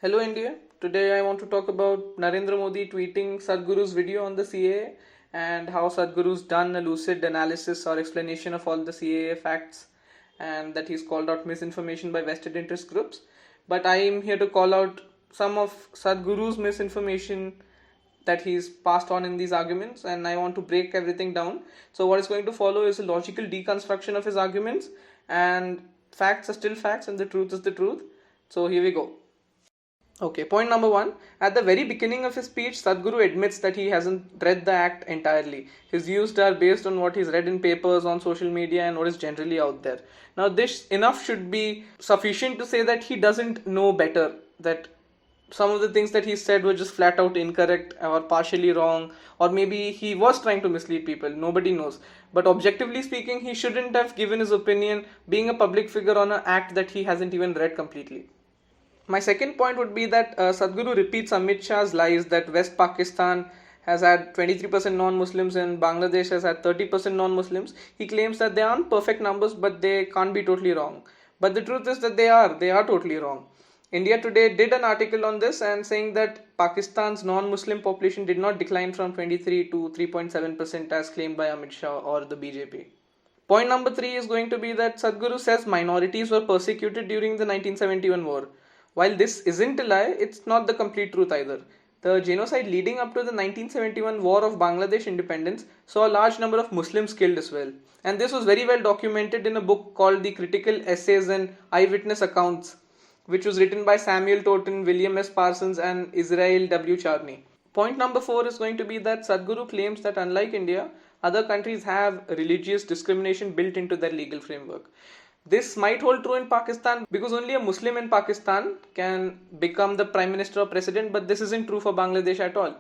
Hello India. Today I want to talk about Narendra Modi tweeting Sadhguru's video on the CAA and how Sadhguru's done a lucid analysis or explanation of all the CAA facts and that he's called out misinformation by vested interest groups. But I am here to call out some of Sadhguru's misinformation that he's passed on in these arguments, and I want to break everything down. So what is going to follow is a logical deconstruction of his arguments, and facts are still facts and the truth is the truth. So here we go. Okay, point number one. At the very beginning of his speech, Sadhguru admits that he hasn't read the act entirely. His views are based on what he's read in papers, on social media, and what is generally out there. Now, this enough should be sufficient to say that he doesn't know better, that some of the things that he said were just flat out incorrect or partially wrong, or maybe he was trying to mislead people. Nobody knows. But objectively speaking, he shouldn't have given his opinion being a public figure on an act that he hasn't even read completely. My second point would be that Sadhguru repeats Amit Shah's lies that West Pakistan has had 23% non-Muslims and Bangladesh has had 30% non-Muslims. He claims that they aren't perfect numbers, but they can't be totally wrong. But the truth is that they are totally wrong. India Today did an article on this and saying that Pakistan's non-Muslim population did not decline from 23 to 3.7% as claimed by Amit Shah or the BJP. Point number three is going to be that Sadhguru says minorities were persecuted during the 1971 war. While this isn't a lie, it's not the complete truth either. The genocide leading up to the 1971 War of Bangladesh independence saw a large number of Muslims killed as well. And this was very well documented in a book called The Critical Essays and Eyewitness Accounts, which was written by Samuel Totten, William S. Parsons, and Israel W. Charney. Point number four is going to be that Sadhguru claims that unlike India, other countries have religious discrimination built into their legal framework. This might hold true in Pakistan because only a Muslim in Pakistan can become the Prime Minister or President, but this isn't true for Bangladesh at all.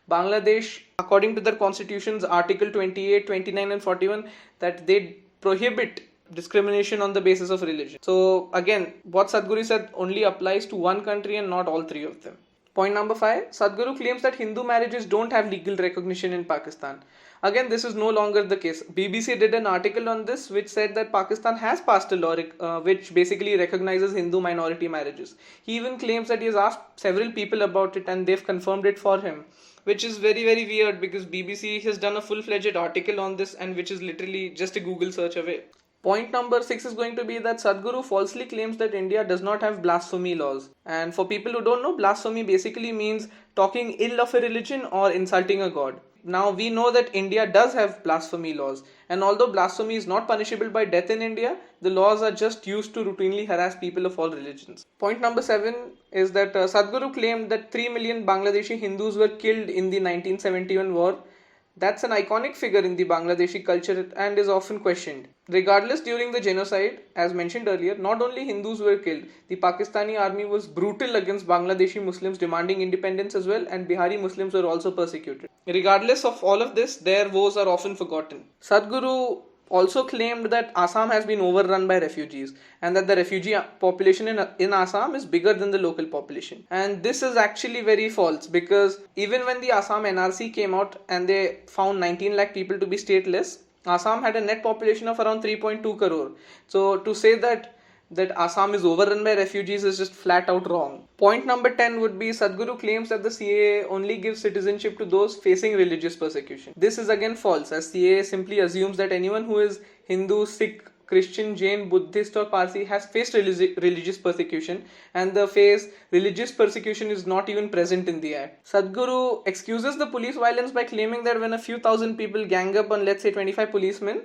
Bangladesh, according to their constitution's Article 28, 29, and 41, that they prohibit discrimination on the basis of religion. So again, what Sadhguru said only applies to one country and not all three of them. Point number five, Sadhguru claims that Hindu marriages don't have legal recognition in Pakistan. Again, this is no longer the case. BBC did an article on this which said that Pakistan has passed a law which basically recognizes Hindu minority marriages. He even claims that he has asked several people about it and they've confirmed it for him, which is very, very weird because BBC has done a full-fledged article on this and which is literally just a Google search away. Point number six is going to be that Sadhguru falsely claims that India does not have blasphemy laws. And for people who don't know, blasphemy basically means talking ill of a religion or insulting a god. Now we know that India does have blasphemy laws, and although blasphemy is not punishable by death in India, the laws are just used to routinely harass people of all religions. Point number seven is that Sadhguru claimed that 3 million Bangladeshi Hindus were killed in the 1971 war. That's an iconic figure in the Bangladeshi culture and is often questioned. Regardless, during the genocide, as mentioned earlier, not only Hindus were killed, the Pakistani army was brutal against Bangladeshi Muslims demanding independence as well, and Bihari Muslims were also persecuted. Regardless of all of this, their woes are often forgotten. Sadhguru also claimed that Assam has been overrun by refugees and that the refugee population in Assam is bigger than the local population. And this is actually very false because even when the Assam NRC came out and they found 19 lakh people to be stateless, Assam had a net population of around 3.2 crore. So to say that Assam is overrun by refugees is just flat out wrong. Point number 10 would be Sadhguru claims that the CAA only gives citizenship to those facing religious persecution. This is again false, as CAA simply assumes that anyone who is Hindu, Sikh, Christian, Jain, Buddhist or Parsi has faced religious persecution, and the phrase religious persecution is not even present in the act. Sadhguru excuses the police violence by claiming that when a few thousand people gang up on, let's say, 25 policemen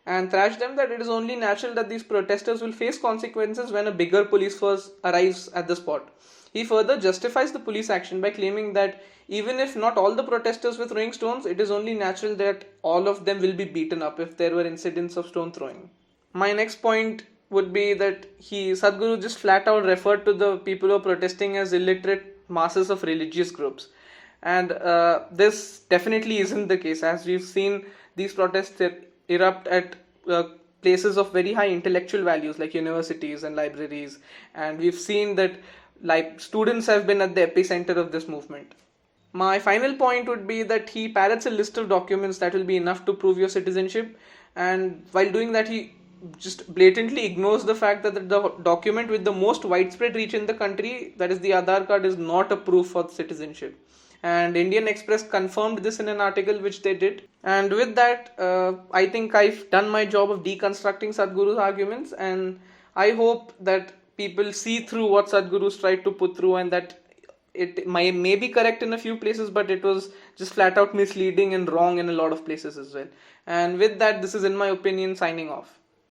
and thrash them, that it is only natural that these protesters will face consequences when a bigger police force arrives at the spot. He further justifies the police action by claiming that even if not all the protesters were throwing stones, it is only natural that all of them will be beaten up if there were incidents of stone throwing. My next point would be that Sadhguru just flat out referred to the people who are protesting as illiterate masses of religious groups. And this definitely isn't the case, as we've seen these protests erupt at places of very high intellectual values like universities and libraries, and we've seen that students have been at the epicenter of this movement. My final point would be that he parrots a list of documents that will be enough to prove your citizenship, and while doing that he just blatantly ignores the fact that the document with the most widespread reach in the country, that is the Aadhaar card, is not a proof for citizenship. And Indian Express confirmed this in an article which they did. And with that, I think I've done my job of deconstructing Sadhguru's arguments, and I hope that people see through what Sadhguru's tried to put through, and that it may be correct in a few places, but it was just flat out misleading and wrong in a lot of places as well. And with that, this is, in my opinion, signing off.